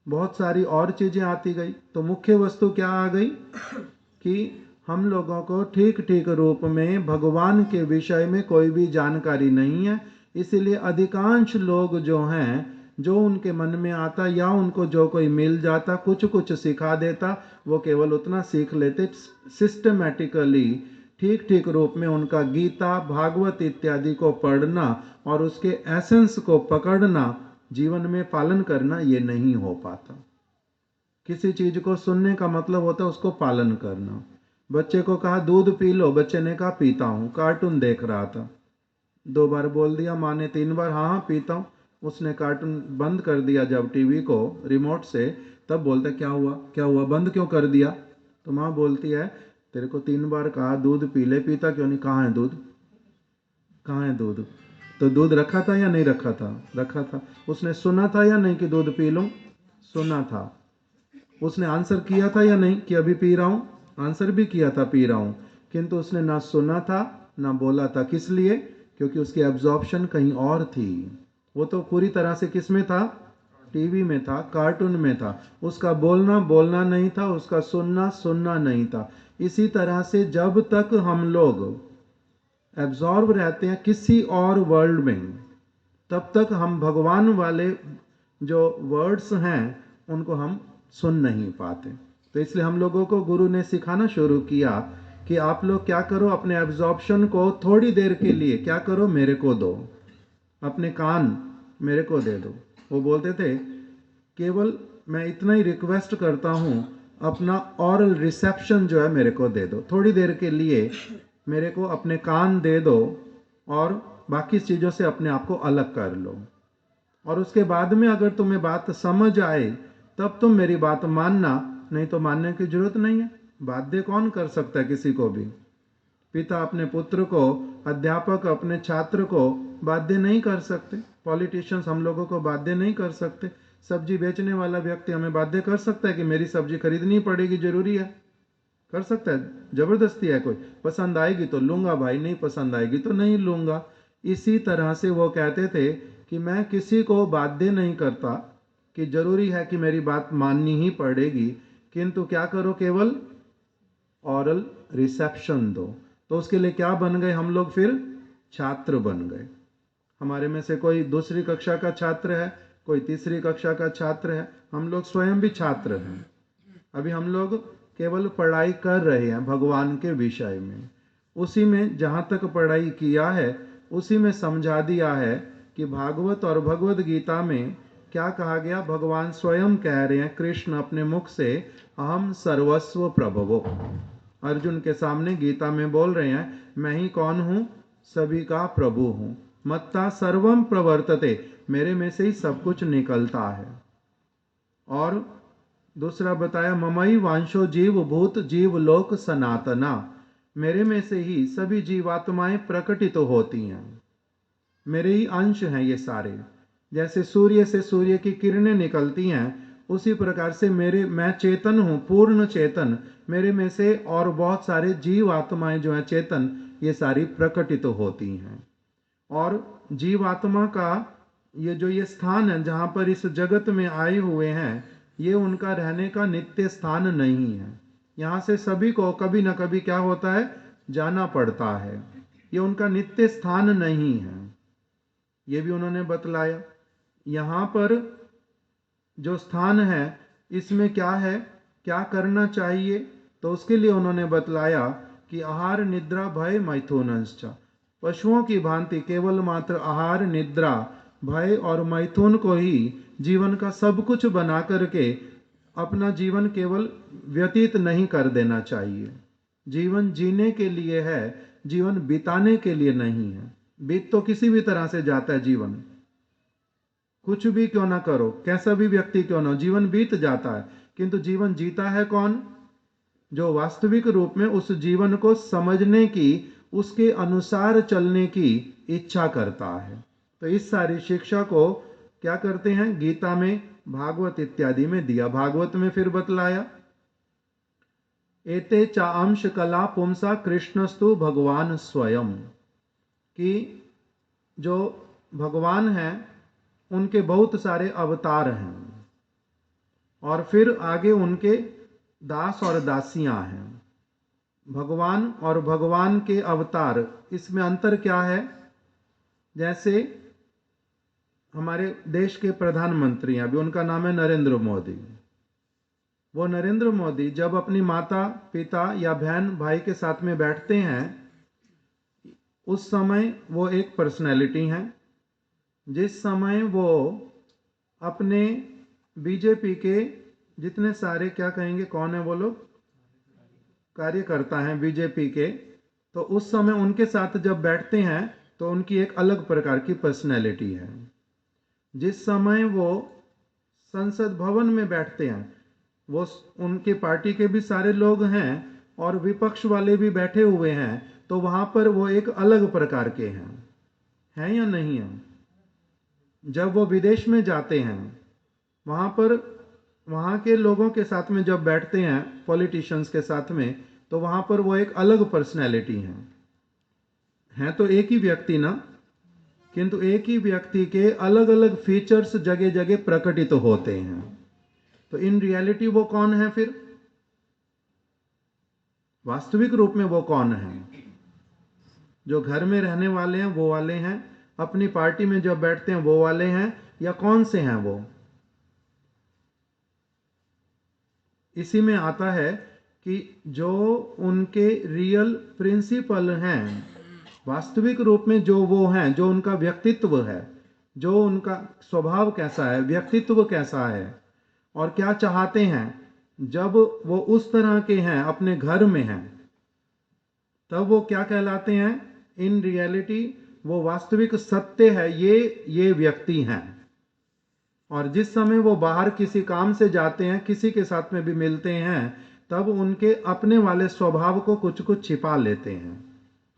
बहुत सारी और चीज़ें आती गई, तो मुख्य वस्तु क्या आ गई कि हम लोगों को ठीक ठीक रूप में भगवान के विषय में कोई भी जानकारी नहीं है। इसलिए अधिकांश लोग जो हैं जो उनके मन में आता या उनको जो कोई मिल जाता, कुछ कुछ सिखा देता, वो केवल उतना सीख लेते। सिस्टमैटिकली ठीक ठीक रूप में उनका गीता भागवत इत्यादि को पढ़ना और उसके एसेंस को पकड़ना, जीवन में पालन करना, ये नहीं हो पाता। किसी चीज को सुनने का मतलब होता है उसको पालन करना। बच्चे को कहा दूध पी लो, बच्चे ने कहा पीता हूं, कार्टून देख रहा था, 2 बार बोल दिया, माँ ने 3 बार हाँ हाँ पीता हूँ, उसने कार्टून बंद कर दिया जब टीवी को रिमोट से, तब बोलता क्या हुआ क्या हुआ, बंद क्यों कर दिया? तो माँ बोलती है तेरे को 3 बार कहा दूध पी ले, पीता क्यों नहीं? कहाँ है दूध, कहाँ है दूध? तो दूध रखा था या नहीं रखा था? रखा था। उसने सुना था या नहीं कि दूध पी लूं? सुना था। उसने आंसर किया था या नहीं कि अभी पी रहा हूं? आंसर भी किया था पी रहा हूं, किंतु उसने ना सुना था ना बोला था। किस लिए? क्योंकि उसकी एब्जॉर्प्शन कहीं और थी। वो तो पूरी तरह से किस में था? टीवी में था, कार्टून में था। उसका बोलना बोलना नहीं था, उसका सुनना सुनना नहीं था। इसी तरह से जब तक हम लोग एब्जॉर्ब रहते हैं किसी और वर्ल्ड में, तब तक हम भगवान वाले जो वर्ड्स हैं उनको हम सुन नहीं पाते। तो इसलिए हम लोगों को गुरु ने सिखाना शुरू किया कि आप लोग क्या करो, अपने एब्जॉर्प्शन को थोड़ी देर के लिए क्या करो, मेरे को दो, अपने कान मेरे को दे दो। वो बोलते थे केवल मैं इतना ही रिक्वेस्ट करता हूँ, अपना ऑरल रिसेप्शन जो है मेरे को दे दो, थोड़ी देर के लिए मेरे को अपने कान दे दो और बाकी चीज़ों से अपने आप को अलग कर लो। और उसके बाद में अगर तुम्हें बात समझ आए तब तुम मेरी बात मानना, नहीं तो मानने की जरूरत नहीं है। बाध्य कौन कर सकता है किसी को भी? पिता अपने पुत्र को, अध्यापक अपने छात्र को बाध्य नहीं कर सकते। पॉलिटिशियंस हम लोगों को बाध्य नहीं कर सकते। सब्जी बेचने वाला व्यक्ति हमें बाध्य कर सकता है कि मेरी सब्जी खरीदनी पड़ेगी, जरूरी है? कर सकता है? जबरदस्ती है कोई? पसंद आएगी तो लूंगा भाई, नहीं पसंद आएगी तो नहीं लूंगा। इसी तरह से वो कहते थे कि मैं किसी को बाध्य नहीं करता कि जरूरी है कि मेरी बात माननी ही पड़ेगी, किंतु क्या करो, केवल ऑरल रिसेप्शन दो। तो उसके लिए क्या बन गए हम लोग? फिर छात्र बन गए। हमारे में से कोई दूसरी कक्षा का छात्र है, कोई तीसरी कक्षा का छात्र है, हम लोग स्वयं भी छात्र हैं। अभी हम लोग केवल पढ़ाई कर रहे हैं भगवान के विषय में। उसी में जहाँ तक पढ़ाई किया है उसी में समझा दिया है कि भागवत और भगवद गीता में क्या कहा गया। भगवान स्वयं कह रहे हैं, कृष्ण अपने मुख से, अहम सर्वस्व प्रभवो, अर्जुन के सामने गीता में बोल रहे हैं, मैं ही कौन हूँ? सभी का प्रभु हूँ। मत्ता सर्वम प्रवर्तते, मेरे में से ही सब कुछ निकलता है। और दूसरा बताया, ममई वांशो जीव भूत जीव लोक सनातना, मेरे में से ही सभी जीवात्माएं प्रकटित होती हैं, मेरे ही अंश हैं ये सारे। जैसे सूर्य से सूर्य की किरणें निकलती हैं, उसी प्रकार से मैं चेतन हूँ, पूर्ण चेतन। मेरे में से और बहुत सारे जीव आत्माएं जो हैं चेतन, ये सारी प्रकटित होती हैं। और जीव आत्मा का ये स्थान है जहाँ पर इस जगत में आए हुए हैं, ये उनका रहने का नित्य स्थान नहीं है। यहाँ से सभी को कभी न कभी क्या होता है, जाना पड़ता है। ये उनका नित्य स्थान नहीं है, ये भी उन्होंने बतलाया। यहाँ पर जो स्थान है इसमें क्या है, क्या करना चाहिए, तो उसके लिए उन्होंने बतलाया कि आहार निद्रा भय मैथुनश्च, पशुओं की भांति केवल मात्र आहार निद्रा भय और मैथुन को ही जीवन का सब कुछ बना करके अपना जीवन केवल व्यतीत नहीं कर देना चाहिए। जीवन जीने के लिए है, जीवन बिताने के लिए नहीं है। बीत तो किसी भी तरह से जाता है जीवन, कुछ भी क्यों ना करो, कैसा भी व्यक्ति क्यों ना, जीवन बीत जाता है। किंतु जीवन जीता है कौन? जो वास्तविक रूप में उस जीवन को समझने की, उसके अनुसार चलने की इच्छा करता है। तो इस सारी शिक्षा को क्या करते हैं, गीता में, भागवत इत्यादि में दिया। भागवत में फिर बतलाया, एते चा अंश कला पुंसा कृष्णस्तु भगवान स्वयं, कि जो भगवान हैं उनके बहुत सारे अवतार हैं, और फिर आगे उनके दास और दासियां हैं। भगवान और भगवान के अवतार, इसमें अंतर क्या है? जैसे हमारे देश के प्रधानमंत्री हैं, अभी उनका नाम है नरेंद्र मोदी। वो नरेंद्र मोदी जब अपनी माता पिता या बहन भाई के साथ में बैठते हैं, उस समय वो एक पर्सनैलिटी हैं। जिस समय वो अपने बीजेपी के जितने सारे, क्या कहेंगे, कौन है वो लोग, कार्यकर्ता हैं बीजेपी के, तो उस समय उनके साथ जब बैठते हैं तो उनकी एक अलग प्रकार की पर्सनैलिटी है। जिस समय वो संसद भवन में बैठते हैं, वो उनके पार्टी के भी सारे लोग हैं और विपक्ष वाले भी बैठे हुए हैं, तो वहां पर वो एक अलग प्रकार के हैं या नहीं है। जब वो विदेश में जाते हैं, वहां पर वहां के लोगों के साथ में जब बैठते हैं, पॉलिटिशियंस के साथ में, तो वहां पर वो एक अलग पर्सनैलिटी है तो एक ही व्यक्ति ना, किंतु एक ही व्यक्ति के अलग अलग फीचर्स जगह जगह प्रकटित होते हैं। तो इन रियलिटी वो कौन है फिर? वास्तविक रूप में वो कौन है? जो घर में रहने वाले हैं वो वाले हैं, अपनी पार्टी में जब बैठते हैं वो वाले हैं, या कौन से हैं वो? इसी में आता है कि जो उनके रियल प्रिंसिपल हैं, वास्तविक रूप में जो वो हैं, जो उनका व्यक्तित्व है, जो उनका स्वभाव कैसा है, व्यक्तित्व कैसा है और क्या चाहते हैं, जब वो उस तरह के हैं, अपने घर में हैं, तब वो क्या कहलाते हैं? इन रियलिटी वो वास्तविक सत्य है, ये व्यक्ति हैं। और जिस समय वो बाहर किसी काम से जाते हैं, किसी के साथ में भी मिलते हैं, तब उनके अपने वाले स्वभाव को कुछ कुछ छिपा लेते हैं,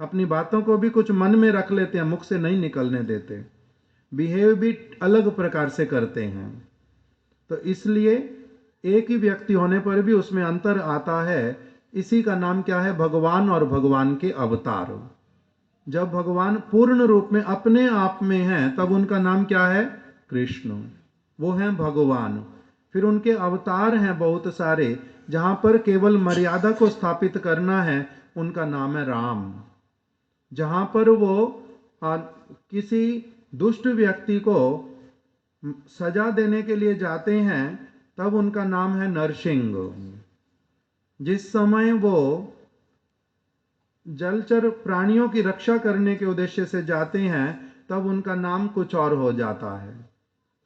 अपनी बातों को भी कुछ मन में रख लेते हैं, मुख से नहीं निकलने देते, बिहेव भी अलग प्रकार से करते हैं। तो इसलिए एक ही व्यक्ति होने पर भी उसमें अंतर आता है। इसी का नाम क्या है? भगवान और भगवान के अवतार। जब भगवान पूर्ण रूप में अपने आप में हैं, तब उनका नाम क्या है? कृष्ण। वो हैं भगवान। फिर उनके अवतार हैं बहुत सारे, जहां पर केवल मर्यादा को स्थापित करना है, उनका नाम है राम। जहां पर वो किसी दुष्ट व्यक्ति को सजा देने के लिए जाते हैं, तब उनका नाम है नरसिंह। जिस समय वो जलचर प्राणियों की रक्षा करने के उद्देश्य से जाते हैं, तब उनका नाम कुछ और हो जाता है।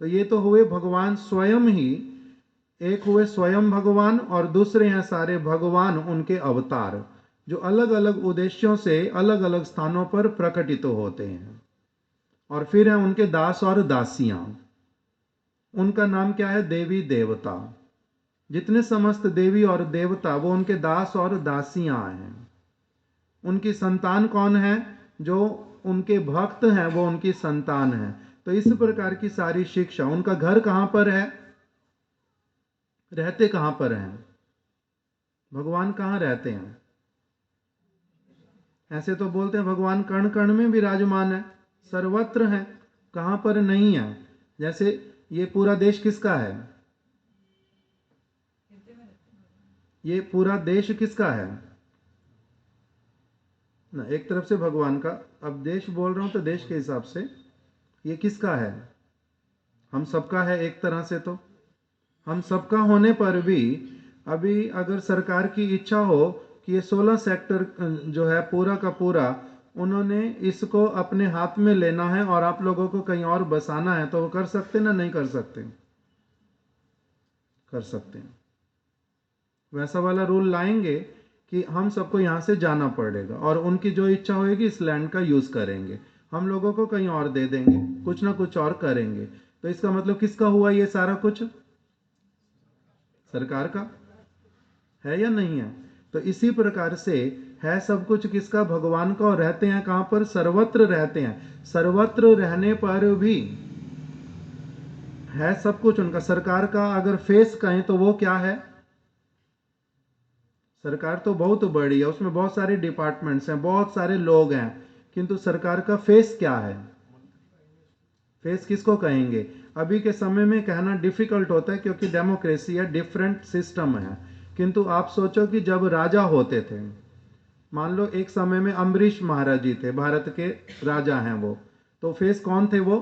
तो ये तो हुए भगवान स्वयं ही, एक हुए स्वयं भगवान और दूसरे हैं सारे भगवान, उनके अवतार, जो अलग अलग उद्देश्यों से अलग अलग स्थानों पर प्रकटित होते हैं। और फिर हैं उनके दास और दासियां। उनका नाम क्या है? देवी देवता। जितने समस्त देवी और देवता, वो उनके दास और दासियां हैं। उनकी संतान कौन है? जो उनके भक्त हैं, वो उनकी संतान है। तो इस प्रकार की सारी शिक्षा। उनका घर कहां पर है? रहते कहां पर हैं? भगवान कहां रहते हैं? ऐसे तो बोलते हैं भगवान कण कण में विराजमान है, सर्वत्र है। कहां पर नहीं है? जैसे ये पूरा देश किसका है? ये पूरा देश किसका है ना? एक तरफ से भगवान का, अब देश बोल रहा हूं तो देश के हिसाब से ये किसका है? हम सबका है एक तरह से। तो हम सबका होने पर भी अभी अगर सरकार की इच्छा हो कि ये 16 सेक्टर जो है पूरा का पूरा, उन्होंने इसको अपने हाथ में लेना है और आप लोगों को कहीं और बसाना है, तो वो कर सकते ना? नहीं कर सकते? कर सकते हैं। वैसा वाला रूल लाएंगे कि हम सबको यहाँ से जाना पड़ेगा और उनकी जो इच्छा होगी इस लैंड का यूज करेंगे, हम लोगों को कहीं और दे देंगे, कुछ ना कुछ और करेंगे। तो इसका मतलब किसका हुआ ये सारा कुछ? सरकार का है या नहीं है? तो इसी प्रकार से है सब कुछ किसका? भगवान का। और रहते हैं कहां पर? सर्वत्र रहते हैं। सर्वत्र रहने पर भी है सब कुछ उनका। सरकार का अगर फेस कहें तो वो क्या है? सरकार तो बहुत बड़ी है, उसमें बहुत सारे डिपार्टमेंट्स हैं, बहुत सारे लोग हैं, किंतु सरकार का फेस क्या है? फेस किसको कहेंगे? अभी के समय में कहना डिफिकल्ट होता है, क्योंकि डेमोक्रेसी है, डिफरेंट सिस्टम है। किंतु आप सोचो कि जब राजा होते थे, मान लो एक समय में अम्बरीश महाराज जी थे, भारत के राजा हैं वो, तो फेस कौन थे वो?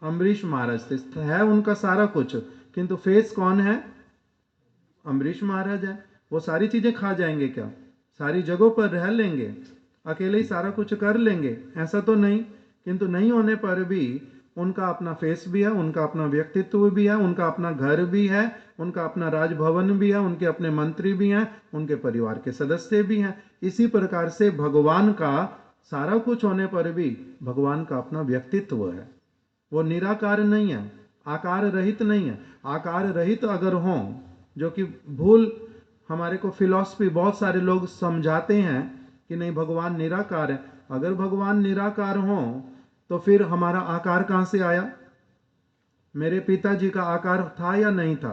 अम्बरीश महाराज थे, है उनका सारा कुछ, किंतु फेस कौन है? अम्बरीश महाराज है। वो सारी चीजें खा जाएंगे क्या? सारी जगहों पर रह लेंगे, अकेले ही सारा कुछ कर लेंगे? ऐसा तो नहीं। किंतु नहीं होने पर भी उनका अपना फेस भी है, उनका अपना व्यक्तित्व भी है, उनका अपना घर भी है, उनका अपना राजभवन भी है, उनके अपने मंत्री भी हैं, उनके परिवार के सदस्य भी हैं। इसी प्रकार से भगवान का सारा कुछ होने पर भी भगवान का अपना व्यक्तित्व है। वो निराकार नहीं है, आकार रहित नहीं है। आकार रहित अगर हो, जो कि भूल हमारे को फिलॉसफी बहुत सारे लोग समझाते हैं कि नहीं भगवान निराकार है। अगर भगवान निराकार हो तो फिर हमारा आकार कहां से आया? मेरे पिताजी का आकार था या नहीं था?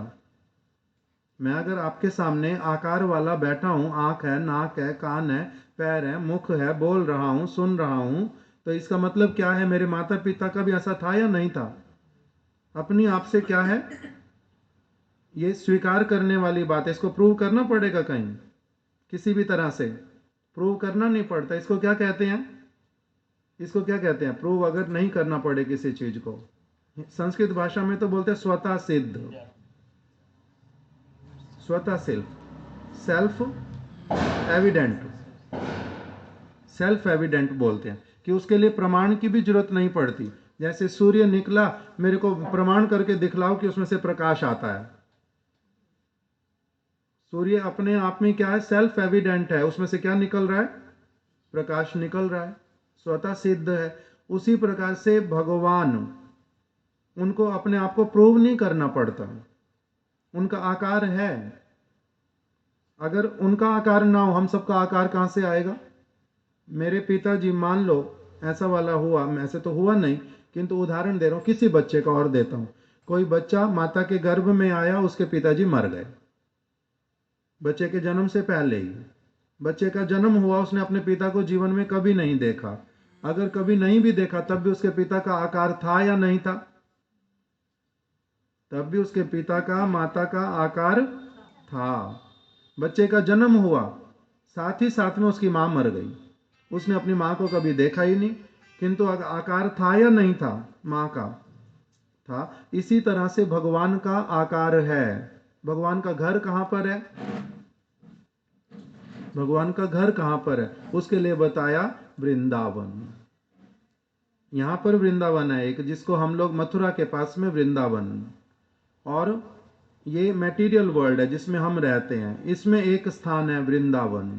मैं अगर आपके सामने आकार वाला बैठा हूं, आंख है, नाक है, कान है, पैर है, मुख है, बोल रहा हूं, सुन रहा हूं, तो इसका मतलब क्या है? मेरे माता पिता का भी ऐसा था या नहीं था? अपनी आप से क्या है, ये स्वीकार करने वाली बात है। इसको प्रूव करना पड़ेगा कहीं, किसी भी तरह से प्रूव करना नहीं पड़ता। इसको क्या कहते हैं? इसको क्या कहते हैं? प्रूव अगर नहीं करना पड़े किसी चीज को। संस्कृत भाषा में तो बोलते हैं स्वतः सिद्ध, स्वतः सिद्ध, सेल्फ एविडेंट, सेल्फ एविडेंट बोलते हैं कि उसके लिए प्रमाण की भी जरूरत नहीं पड़ती। जैसे सूर्य निकला, मेरे को प्रमाण करके दिखलाओ कि उसमें से प्रकाश आता है। सूर्य अपने आप में क्या है? सेल्फ एविडेंट है। उसमें से क्या निकल रहा है? प्रकाश निकल रहा है, स्वतः सिद्ध है। उसी प्रकार से भगवान, उनको अपने आप को प्रूव नहीं करना पड़ता, उनका आकार है। अगर उनका आकार ना हो, हम सबका आकार कहां से आएगा? मेरे पिताजी मान लो ऐसा वाला हुआ, ऐसे तो हुआ नहीं, किंतु उदाहरण दे रहा हूं, किसी बच्चे का और देता हूं। कोई बच्चा माता के गर्भ में आया, उसके पिताजी मर गए बच्चे के जन्म से पहले ही। बच्चे का जन्म हुआ, उसने अपने पिता को जीवन में कभी नहीं देखा। अगर कभी नहीं भी देखा तब भी उसके पिता का आकार था या नहीं था? तब भी उसके पिता का, माता का आकार था। बच्चे का जन्म हुआ, साथ ही साथ में उसकी मां मर गई, उसने अपनी मां को कभी देखा ही नहीं, किंतु आकार था या नहीं था? मां का था। इसी तरह से भगवान का आकार है। भगवान का घर कहां पर है? भगवान का घर कहां पर है? उसके लिए बताया वृंदावन। यहां पर वृंदावन है एक, जिसको हम लोग मथुरा के पास में वृंदावन, और ये मटेरियल वर्ल्ड है जिसमें हम रहते हैं, इसमें एक स्थान है वृंदावन।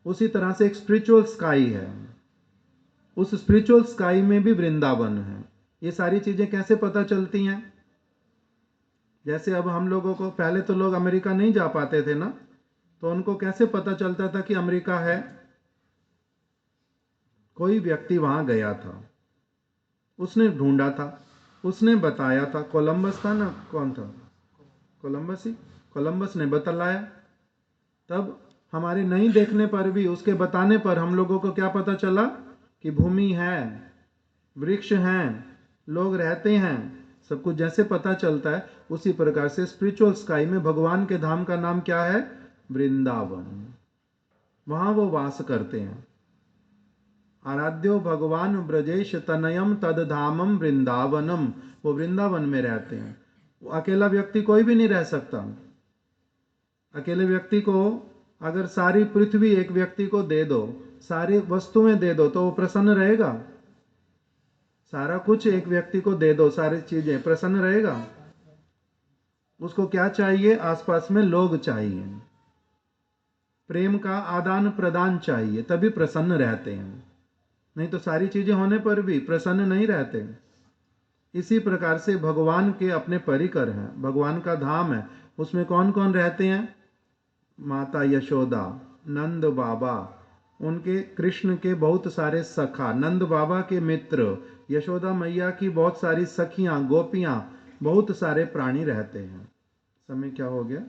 उसी तरह से एक स्पिरिचुअल स्काई है, उस स्पिरिचुअल स्काई में भी वृंदावन है। ये सारी चीजें कैसे पता चलती हैं? जैसे अब हम लोगों को, पहले तो लोग अमेरिका नहीं जा पाते थे ना, तो उनको कैसे पता चलता था कि अमेरिका है? कोई व्यक्ति वहां गया था, उसने ढूंढा था, उसने बताया था। कोलंबस था ना, कौन था? कोलंबस ही, कोलंबस ने बतलाया। तब हमारे नहीं देखने पर भी, उसके बताने पर हम लोगों को क्या पता चला? कि भूमि है, वृक्ष हैं, लोग रहते हैं। सब कुछ जैसे पता चलता है, उसी प्रकार से स्पिरिचुअल स्काई में भगवान के धाम का नाम क्या है? वृंदावन। वहां वो वास करते हैं। आराध्यो भगवान ब्रजेश तनयम तद धामम वृंदावनम। वो वृंदावन में रहते हैं। वो अकेला व्यक्ति कोई भी नहीं रह सकता। अकेले व्यक्ति को अगर सारी पृथ्वी एक व्यक्ति को दे दो, सारी वस्तुएं दे दो, तो वो प्रसन्न रहेगा? सारा कुछ एक व्यक्ति को दे दो, सारी चीजें, प्रसन्न रहेगा? उसको क्या चाहिए? आसपास में लोग चाहिए, प्रेम का आदान प्रदान चाहिए, तभी प्रसन्न रहते हैं। नहीं तो सारी चीजें होने पर भी प्रसन्न नहीं रहते। इसी प्रकार से भगवान के अपने परिकर हैं, भगवान का धाम है। उसमें कौन कौन रहते हैं? माता यशोदा, नंद बाबा, उनके कृष्ण के बहुत सारे सखा, नंद बाबा के मित्र, यशोदा मैया की बहुत सारी सखियां, गोपियां, बहुत सारे प्राणी रहते हैं। समय क्या हो गया?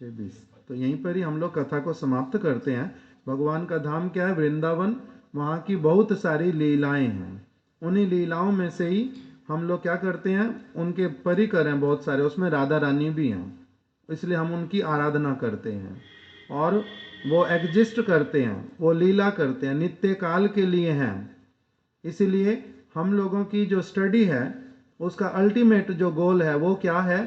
6:20। तो यहीं पर ही हम लोग कथा को समाप्त करते हैं। भगवान का धाम क्या है? वृंदावन। वहाँ की बहुत सारी लीलाएं हैं। उन्हीं लीलाओं में से ही हम लोग क्या करते हैं? उनके परिकर हैं बहुत सारे, उसमें राधा रानी भी हैं, इसलिए हम उनकी आराधना करते हैं। और वो एग्जिस्ट करते हैं, वो लीला करते हैं, नित्य काल के लिए हैं, इसीलिए हम लोगों की जो स्टडी है उसका अल्टीमेट जो गोल है वो क्या है?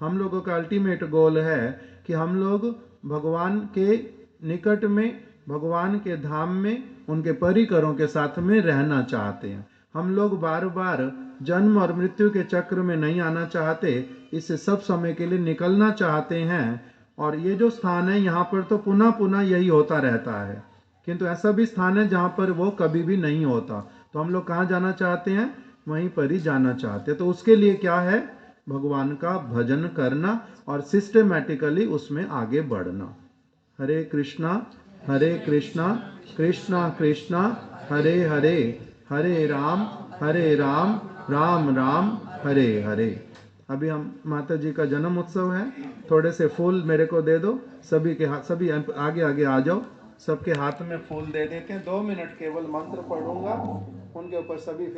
हम लोगों का अल्टीमेट गोल है कि हम लोग भगवान के निकट में, भगवान के धाम में, उनके परिकरों के साथ में रहना चाहते हैं। हम लोग बार बार जन्म और मृत्यु के चक्र में नहीं आना चाहते, इससे सब समय के लिए निकलना चाहते हैं। और ये जो स्थान है यहाँ पर तो पुनः पुनः यही होता रहता है, किंतु ऐसा भी स्थान है जहाँ पर वो कभी भी नहीं होता। तो हम लोग कहाँ जाना चाहते हैं? वहीं पर ही जाना चाहते हैं। तो उसके लिए क्या है? भगवान का भजन करना और सिस्टेमेटिकली उसमें आगे बढ़ना। हरे कृष्णा कृष्णा कृष्णा हरे हरे, हरे राम राम राम हरे हरे। अभी हम माता जी का जन्म उत्सव है, थोड़े से फूल मेरे को दे दो। सभी के हाथ, सभी आगे आगे आ जाओ, सबके हाथ में फूल दे देते हैं। 2 मिनट केवल मंत्र पढ़ूंगा, उनके ऊपर सभी फिर